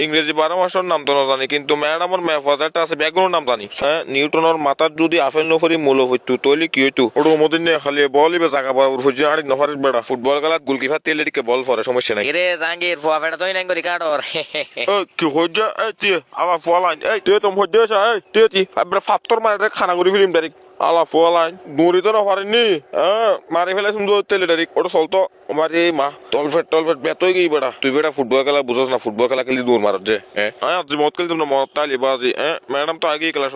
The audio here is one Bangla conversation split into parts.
ইংরেজি 12 মাসের নাম তো না জানি, কিন্তু ম্যাডামের ম্যাফাজারটা আছে ব্যাগুলোর নাম জানি। হ্যাঁ, নিউটনের মাথার যদি আপেল নফরি মূল হইতো তৈলি কি হইতো? ওর মধ্যে নিয়ে খালি বলই জায়গা বরাবর ফুজি আরেক নফারের বেড়া ফুটবল খেলাত গোলকিপার তেলে দিকে বল পরে সমস্যা নাই। এরে জাঙ্গির ফুয়াফেটা তুই নাই করি কাটর কি হইছে? এই তুই আবার ফলাইন, এই তুই তো হইছে এই তুই আবার ফাত্তর মারে খানা করে ফিল্ম ডাইরেক্ট আলা ফলাইন দৌড়ি তো না পারেননি। হ্যাঁ, মারি ফেলাইছুন তো তেলে ডাইরেক্ট ওটা চলতো মারি মা টলফেট বেতই গই বেড়া। তুই বেড়া ফুটবল খেলা বুঝছ না? ফুটবল খেলা খেলি দৌড় মারার যে হ্যাঁ আজ মত খেলি তোমরা মত তালি বাজি। হ্যাঁ, ম্যাডাম তো আগেই ক্লাস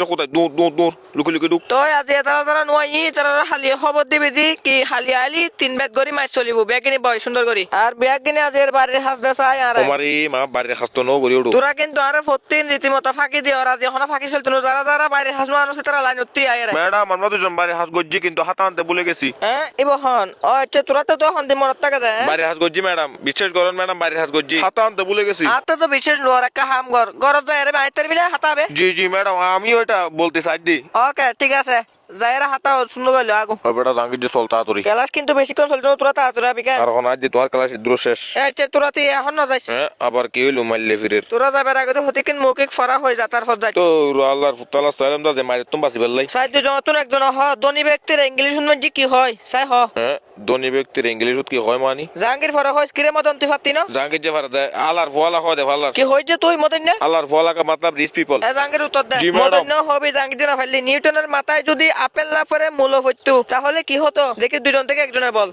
কোথায় দৌড় দৌড় দৌড় লুকি লুকি ঢুক। তই আজি তারা তারা নোয়াই তারা হালি খবর দিবি দি কি হালি আলি 3 ব্যাগ গরি মাছ চলিব ব্যাগ কিনে বয় সুন্দর করি আর ব্যাগ কিনে আজ এর বাড়ির হাস দেশা আর তোমারই মা বাড়ির হাসতো নো করি উঠু। তোরা কিন্তু আরে ফতিন রীতিমতো ফাঁকি দিয়ে আর আজ এখন ফাঁকি চলতো না, যারা যারা বাইরে হাস মানুষ তারা লাইন উঠতে আয় রে। ম্যাডাম আমরা দুজন বাড়ির হাস গজ্জি কিন্তু হাত আনতে ভুলে গেছি। হ্যাঁ ইবহন ও আচ্ছা তোরা তো এখন দি মনত টাকা দেয় বাড়ির হাস গজ্জি ম্যাডাম বিশ্বাস করেন ম্যাডাম বাড়ির হাস গজ্জি হাত আনতে ভুলে গেছি। আতে তো বিশেষ লোর একটা হাম ঘর ঘরত যায় রে আইতার বিলে হাতাবে। জি জি ম্যাডাম আমি ওইটা বলতে চাই দি। ওকে ঠিক আছে যাইরা হাতা সুন্দর গেল আগো। বেটা জাঙ্গির যে চল তাড়াতাড়ি ক্লাস কিন্তু বেশিক্ষণ চলছে না, তোরা তাড়াতাড়ি বিকা। আর এখন আজ যে তোমার ক্লাস ইদ্রো শেষ। আচ্ছা তোরা তুই এখন না যাইস? হ্যাঁ, আবার কি হইলো মারলে ফিরের? তোরা যাবার আগে তো হতিকিন মৌখিক ফরা হয়ে যা তারপর যাই তো আল্লাহর ফুতালা সালাম দা যে মারি তুমি বাসি বেলাই। সাইড জনতুন একজন হ ধনী ব্যক্তির ইংলিশ শুনবেন যে কি হয় সাই হ। হ্যাঁ, ধনী ব্যক্তির ইংলিশ কি হয় মানি? জাহাঙ্গীর ফরা হয় কিরে মদন তুই ফাত্তি না জাঙ্গির যে ভাড়া দেয় আল্লাহর ফলা হয় দে ভাল্লার কি হই যে তুই মদন না আল্লাহর ফলা কা মতলব রিচ পিপল। এ জাহাঙ্গীর উত্তর দে। জি, ম্যাডাম। মদন না হবে জাহাঙ্গীর না ফাইলি নিউটনের মাথায় যদি আপেল না পড়ে মূল হইতো তাহলে কি হতো দেখি দুইজন থেকে একজনে বল।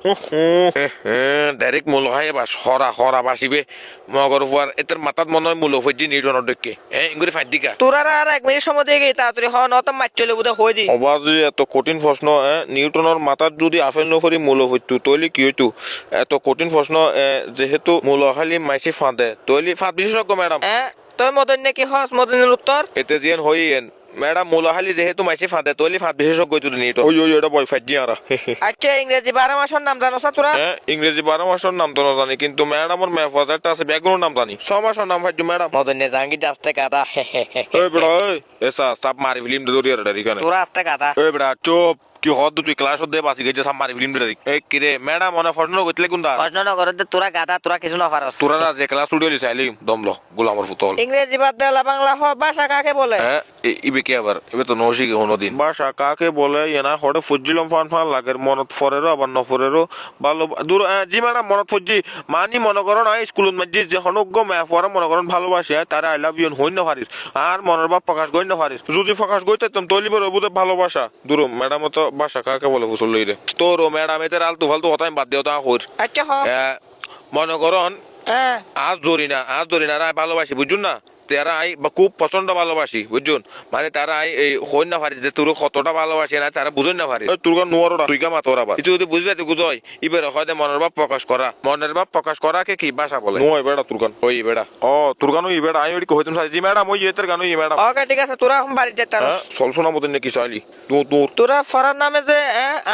ডাইরেক্ট মূল হয় বা হরা হরা বাসিবে মগর ফুয়ার এটার মাথাত মনে হয় মূল হইজি নিউটনের দেখে। হ্যাঁ, ইংরে ফাইদিকা তোরা আর 1 মিনিট সময় দিয়ে গেই তাড়াতাড়ি হ নয়তো মার চলে বুঝে হই দি। অবাজি এত কঠিন প্রশ্ন। নিউটনের মাথার যদি আপেল নফরি মূল হইতো তৈলি কি হইতো? এত কঠিন প্রশ্ন। যেহেতু মূল খালি মাইসি ফাঁদে তৈলি ফাঁদ বিশেষজ্ঞ ম্যাডাম। হ্যাঁ তুই মদন কি হস মদনের উত্তর? এতে জিয়ান হইয়েন ম্যাডাম মূল খালি যেহেতু মাইসি ফাঁদে তৈলি ফাঁদ বিশেষজ্ঞ হইতো নিউটন। ওই ওই এটা বয় ফাইজি আরা। আচ্ছা ইংরেজি 12 মাসের নাম জানোস না তোরা? হ্যাঁ, ইংরেজি 12 মাসের নাম তো না জানি, কিন্তু ম্যাডামের ম্যাফাজারটা আছে ব্যাগুলোর নাম জানি। 6 মাসের নাম ফাইজি ম্যাডাম। মদন নে জাঙ্গির আসতে কাদা ওই বেড়া ওই এসা সাপ মারি ফিল্ম দৌড়ি আর এখানে। তোরা আসতে কাদা ওই বেড়া চুপ। কি হদ তুই ক্লাস দে বাসি গেছে সাপ মারি ফিল্ম দৌড়ি। এই কিরে ম্যাডাম অনেক প্রশ্ন কইতলে কোনটা? প্রশ্ন না করে তোরা গাদা তোরা কিছু না পারস। তোরা না যে ক্লাস স্টুডিও লিসাইলি দমলো গোলামর ফুতল। ইংরেজি বাদ দেলা বাংলা হ ভাষা কাকে বলে? হ্যাঁ, ইবে কি আবার এবে তো নসি কোনদিন ভাষা কাকে বলে এনা হড়ে ফুজিলম ফান ফান লাগের মনত ফরেরও আবার নফরেরও ভালো দূর। জি ম্যাডাম মনত ফুজি মানি মনে করো না স্কুলত মাঝে যে হনজ্ঞ ম্যাপ পড়া মনে করেন ভালোবাসে তারা আই লাভ ইউ হই না পারিস আর মনের ভাব প্রকাশ কই না পারিস। যদি প্রকাশ কইতে তুমি তৈলি বড় বুঝে ভালোবাসা দূর ম্যাডাম তো ভাষা কাকে বলে ফুসল লইরে তোর ম্যাডাম এতে আলতু ফালতু কথা বাদ দিও তা হইর। আচ্ছা হ মনে করন হ্যাঁ আজ ধরি না রায় ভালোবাসি বুঝুন না তারা আই বা খুব পছন্দ ভালোবাসি বুঝুন মানে তারা আই এই হই না পারি যে তোর কতটা ভালোবাসি না তারা বুঝুন না পারি তোর নোয়ারোটা তুই কামা তোর আবার তুই যদি বুঝবে তুই বুঝই এবার হয় মনের ভাব প্রকাশ করাকে কি ভাষা বলে? নয় বেড়া তুর গান ওই বেড়া ও তুর গান ওই বেড়া আমি ওই কইতাম জি ম্যাডাম ওই এতের গান ওই ম্যাডাম। ওকে ঠিক আছে তোরা এখন বাড়ি যেতে পারস। চল শোনা মতন নাকি চাইলি তোর তোরা ফরার নামে যে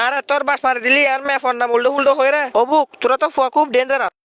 আর তোর বাস মারি দিলি আর মে ফর নাম উল্টো উল্টো হয়ে রে অবুক তোরা তো খুব ডেঞ্জারাস।